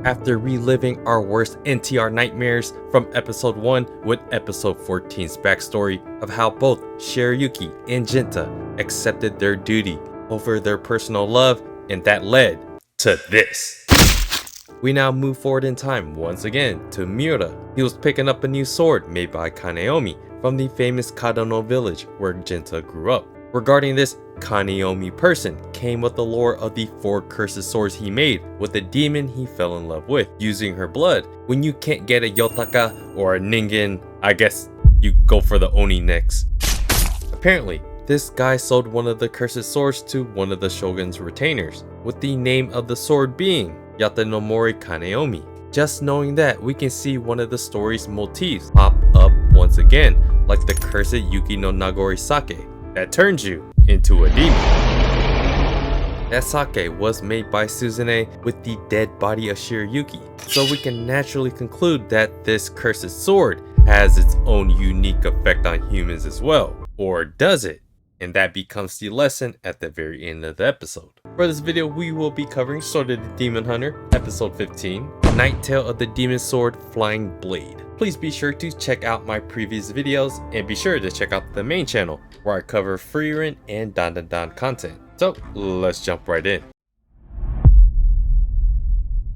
after reliving our worst NTR nightmares from episode 1 with episode 14's backstory of how both Shiryuki and Genta accepted their duty over their personal love, and that led to this. We now move forward in time once again to Miura. He was picking up a new sword made by Kaneomi from the famous Kadono village where Genta grew up. Regarding this Kaneomi person came with the lore of the 4 cursed swords he made with the demon he fell in love with, using her blood. When you can't get a Yotaka or a Ningen, I guess you go for the Oni next. Apparently, this guy sold one of the cursed swords to one of the shogun's retainers, with the name of the sword being Yatanomori Kaneomi. Just knowing that, we can see one of the story's motifs pop up once again, like the cursed Yuki no Nagori sake that turns you into a demon. That sake was made by Suzune with the dead body of Shiryuki, so we can naturally conclude that this cursed sword has its own unique effect on humans as well. Or does it? And that becomes the lesson at the very end of the episode. For this video, we will be covering Sword of the Demon Hunter, episode 15, Night Tale of the Demon Sword Flying Blade. Please be sure to check out my previous videos, and be sure to check out the main channel where I cover Frieren and Dandadan content. So let's jump right in.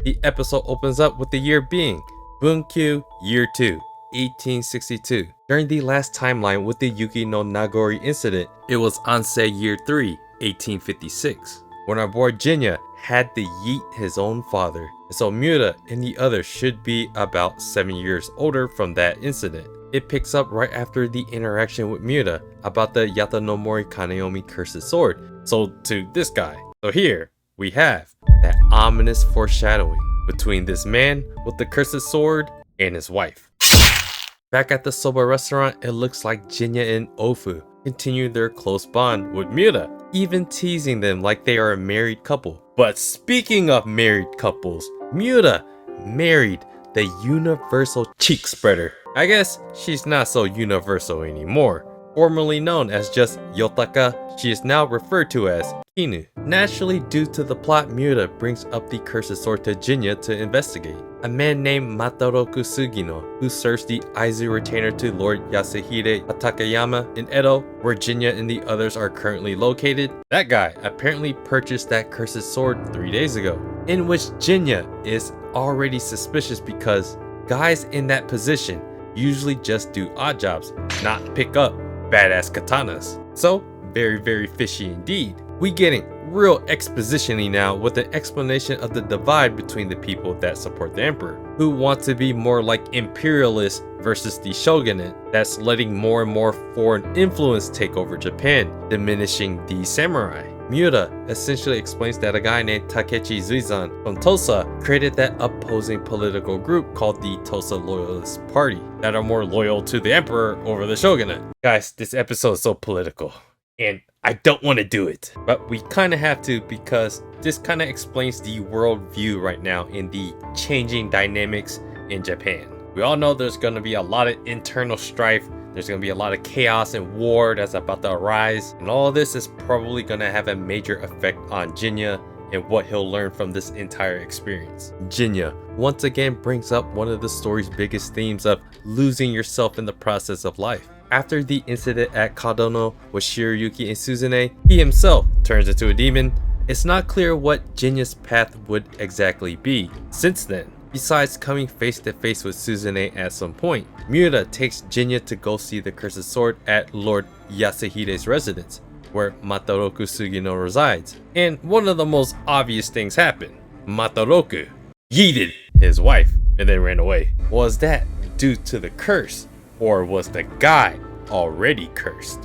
The episode opens up with the year being Bunkyu Year 2, 1862. During the last timeline with the Yuki no Nagori incident, it was Ansei Year 3, 1856, when our boy Jinya had to yeet his own father. And so Miura and the others should be about 7 years older from that incident. It picks up right after the interaction with Miura about the Yatanomori Kaneomi cursed sword sold to this guy. So here we have that ominous foreshadowing between this man with the cursed sword and his wife. Back at the soba restaurant, it looks like Jinya and Ofu continue their close bond with Miura, even teasing them like they are a married couple. But speaking of married couples, Miura married the universal cheek spreader. I guess she's not so universal anymore. Formerly known as just Yotaka, she is now referred to as Kinu. Naturally, due to the plot, Miura brings up the cursed sword to Jinya to investigate. A man named Matoroku Sugino, who serves the Aizu retainer to Lord Yasahide Takayama in Edo, where Jinya and the others are currently located, that guy apparently purchased that cursed sword 3 days ago, in which Jinya is already suspicious because guys in that position usually just do odd jobs, not pick up badass katanas. So very fishy indeed. We getting real exposition-y now with an explanation of the divide between the people that support the emperor, who want to be more like imperialists versus the shogunate that's letting more and more foreign influence take over Japan, diminishing the samurai. Miura essentially explains that a guy named Takechi Zuizan from Tosa created that opposing political group called the Tosa Loyalist Party that are more loyal to the emperor over the shogunate. Guys, this episode is so political, and I don't want to do it, but we kind of have to because this kind of explains the world view right now in the changing dynamics in Japan. We all know there's going to be a lot of internal strife. There's going to be a lot of chaos and war that's about to arise. And all of this is probably going to have a major effect on Jinya and what he'll learn from this entire experience. Jinya once again brings up one of the story's biggest themes of losing yourself in the process of life. After the incident at Kadono with Shiryuki and Suzune, he himself turns into a demon. It's not clear what Jinya's path would exactly be since then. Besides coming face to face with Suzune at some point, Miura takes Jinya to go see the cursed sword at Lord Yasahide's residence, where Matoroku Sugino resides. And one of the most obvious things happened. Matoroku yeeted his wife and then ran away. Was that due to the curse, or was the guy already cursed?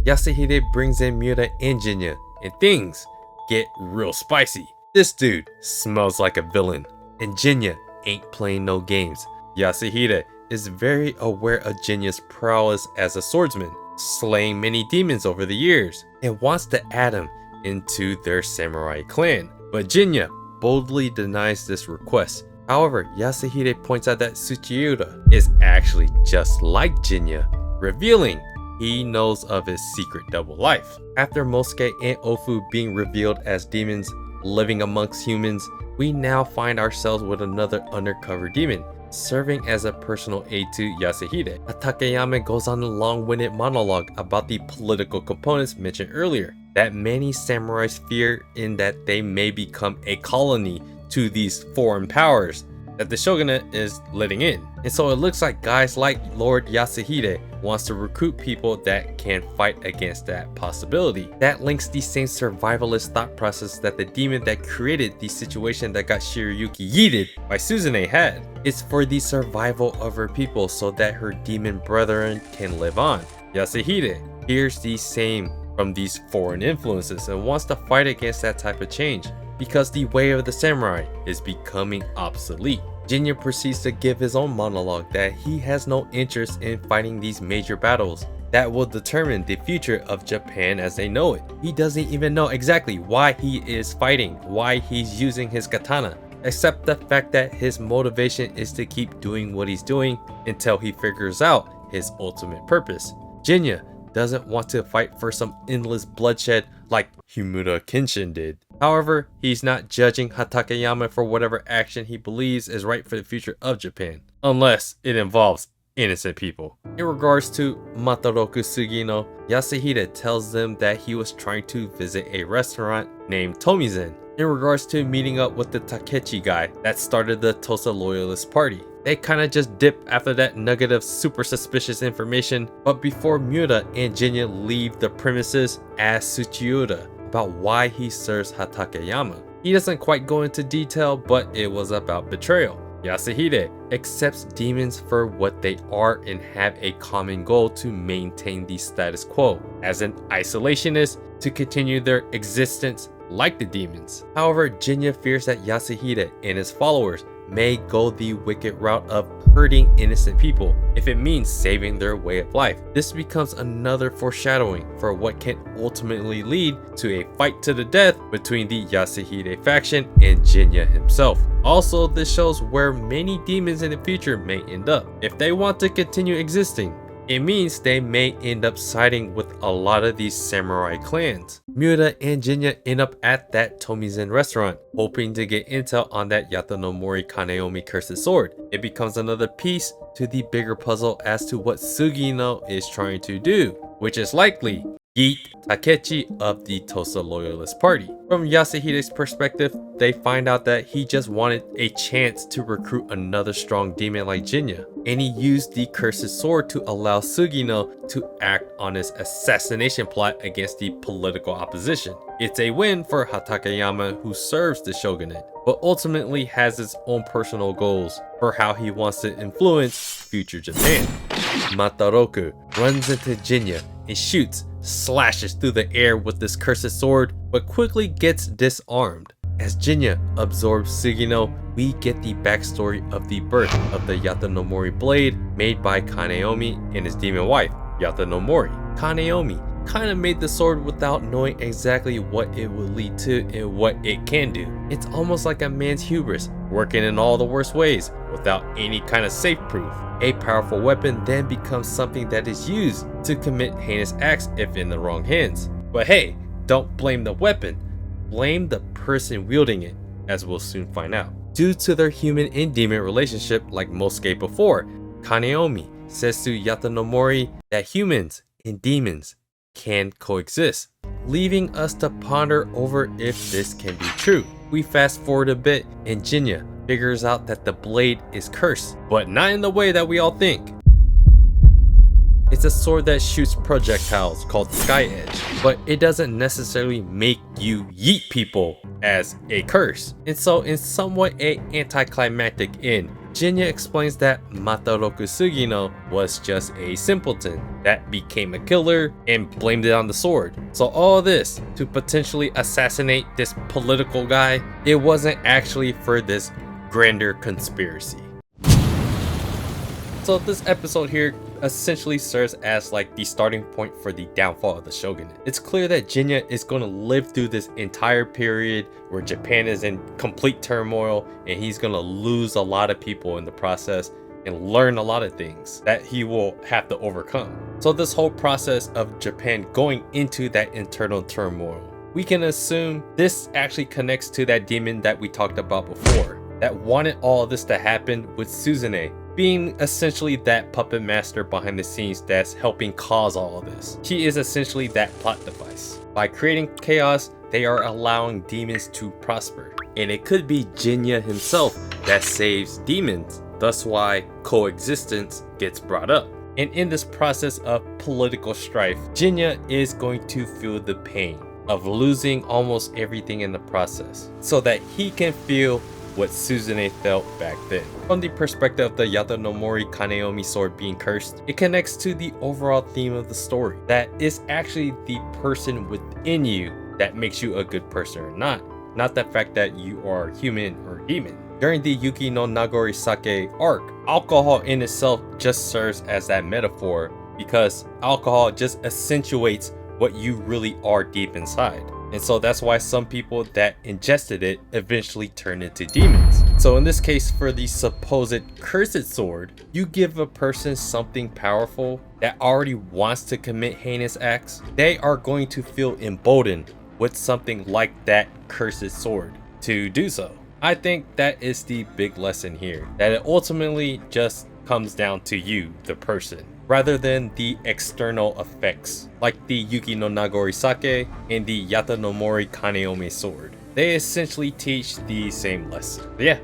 Yasahide brings in Miura and Jinya, and things get real spicy. This dude smells like a villain, and Jinya ain't playing no games. Yasahide is very aware of Jinya's prowess as a swordsman, slaying many demons over the years, and wants to add him into their samurai clan. But Jinya boldly denies this request. However, Yasahide points out that Tsuchiura is actually just like Jinya, revealing he knows of his secret double life. After Mosuke and Ofu being revealed as demons, living amongst humans, we now find ourselves with another undercover demon, serving as a personal aid to Yasahide. Takayama goes on a long-winded monologue about the political components mentioned earlier, that many samurais fear in that they may become a colony to these foreign powers that the shogunate is letting in. And so it looks like guys like Lord Yasahide wants to recruit people that can fight against that possibility. That links the same survivalist thought process that the demon that created the situation that got Shiryuki yeeted by Suzune had. It's for the survival of her people so that her demon brethren can live on. Yasahide hears the same from these foreign influences and wants to fight against that type of change, because the way of the samurai is becoming obsolete. Jinya proceeds to give his own monologue that he has no interest in fighting these major battles that will determine the future of Japan as they know it. He doesn't even know exactly why he is fighting, why he's using his katana, except the fact that his motivation is to keep doing what he's doing until he figures out his ultimate purpose. Jinya doesn't want to fight for some endless bloodshed like Himura Kenshin did. However, he's not judging Takayama for whatever action he believes is right for the future of Japan, unless it involves innocent people. In regards to Mataroku Sugino, Yasahide tells them that he was trying to visit a restaurant named Tomizen in regards to meeting up with the Takechi guy that started the Tosa Loyalist Party. They kinda just dip after that nugget of super suspicious information, but before Miura and Jinya leave the premises, asks Tsuchiura about why he serves Takayama. He doesn't quite go into detail, but it was about betrayal. Yasahide accepts demons for what they are and have a common goal to maintain the status quo as an isolationist to continue their existence like the demons. However, Jinya fears that Yasahide and his followers may go the wicked route of hurting innocent people if it means saving their way of life. This becomes another foreshadowing for what can ultimately lead to a fight to the death between the Yasahide faction and Jinya himself. Also, this shows where many demons in the future may end up. If they want to continue existing, it means they may end up siding with a lot of these samurai clans. Miura and Jinya end up at that Tomizen restaurant, hoping to get intel on that Yatanomori Kaneomi cursed sword. It becomes another piece to the bigger puzzle as to what Sugino is trying to do, which is likely yeet Takechi of the Tosa Loyalist Party. From Yasahide's perspective, they find out that he just wanted a chance to recruit another strong demon like Jinya, and he used the cursed sword to allow Sugino to act on his assassination plot against the political opposition. It's a win for Takayama, who serves the shogunate, but ultimately has his own personal goals for how he wants to influence future Japan. Mataroku runs into Jinya and slashes through the air with this cursed sword, but quickly gets disarmed. As Jinya absorbs Sugino, we get the backstory of the birth of the Yatanomori blade made by Kaneomi and his demon wife, Yatanomori. Kaneomi kind of made the sword without knowing exactly what it would lead to and what it can do. It's almost like a man's hubris, working in all the worst ways without any kind of safe proof. A powerful weapon then becomes something that is used to commit heinous acts if in the wrong hands. But hey, don't blame the weapon, blame the person wielding it, as we'll soon find out. Due to their human and demon relationship, like Mosuke before, Kaneomi says to Yatanomori that humans and demons can coexist, leaving us to ponder over if this can be true. We fast forward a bit and Jinya figures out that the blade is cursed, but not in the way that we all think. It's a sword that shoots projectiles called Sky Edge, but it doesn't necessarily make you yeet people as a curse. And so in somewhat a anticlimactic end, Jinya explains that Mataroku Sugino was just a simpleton that became a killer and blamed it on the sword. So all this to potentially assassinate this political guy, it wasn't actually for this grander conspiracy. So this episode here essentially serves as like the starting point for the downfall of the shogunate. It's clear that Jinya is going to live through this entire period where Japan is in complete turmoil, and he's going to lose a lot of people in the process and learn a lot of things that he will have to overcome. So this whole process of Japan going into that internal turmoil, we can assume this actually connects to that demon that we talked about before, that wanted all of this to happen, with Suzune being essentially that puppet master behind the scenes that's helping cause all of this. She is essentially that plot device. By creating chaos, they are allowing demons to prosper. And it could be Jinya himself that saves demons. Thus why coexistence gets brought up. And in this process of political strife, Jinya is going to feel the pain of losing almost everything in the process, so that he can feel what Suzune felt back then. From the perspective of the Yatanomori Kaneomi sword being cursed, it connects to the overall theme of the story, that it's actually the person within you that makes you a good person or not the fact that you are human or demon. During the Yuki no Nagori Sake arc, alcohol in itself just serves as that metaphor, because alcohol just accentuates what you really are deep inside. And so that's why some people that ingested it eventually turn into demons. So in this case, for the supposed cursed sword, you give a person something powerful that already wants to commit heinous acts, they are going to feel emboldened with something like that cursed sword to do so. I think that is the big lesson here, that it ultimately just comes down to you, the person, rather than the external effects, like the Yuki no Nagori Sake and the Yatanomori Kaneomi sword. They essentially teach the same lesson. But yeah,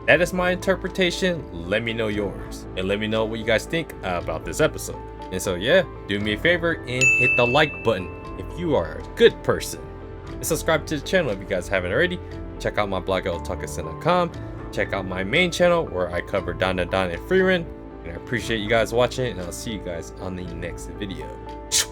that is my interpretation. Let me know yours, and let me know what you guys think about this episode. And so yeah, do me a favor and hit the like button if you are a good person. And subscribe to the channel if you guys haven't already. Check out my blog at otakusen.com. Check out my main channel where I cover Dan and Frieren. And I appreciate you guys watching, and I'll see you guys on the next video.